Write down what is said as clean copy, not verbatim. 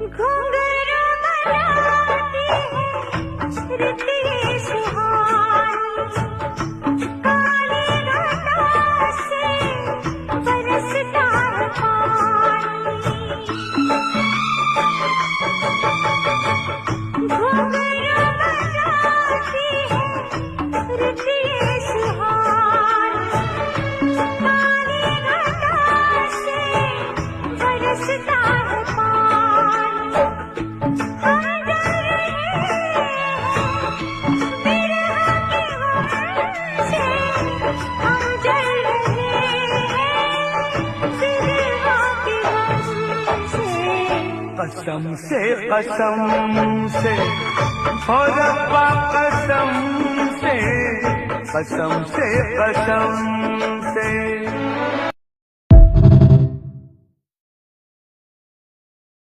घुंघरू बनाती है रित ये सुहानी, काली घटा से बरसता है पानी। घुंघरू बनाती है रित ये सुहानी, काली घटा से बरसता है पानी। हम जल रहे हैं बिरहा के गम से, हम जल रहे हैं बिरहा के गम से। कसम से हो रब्बा कसम से, कसम से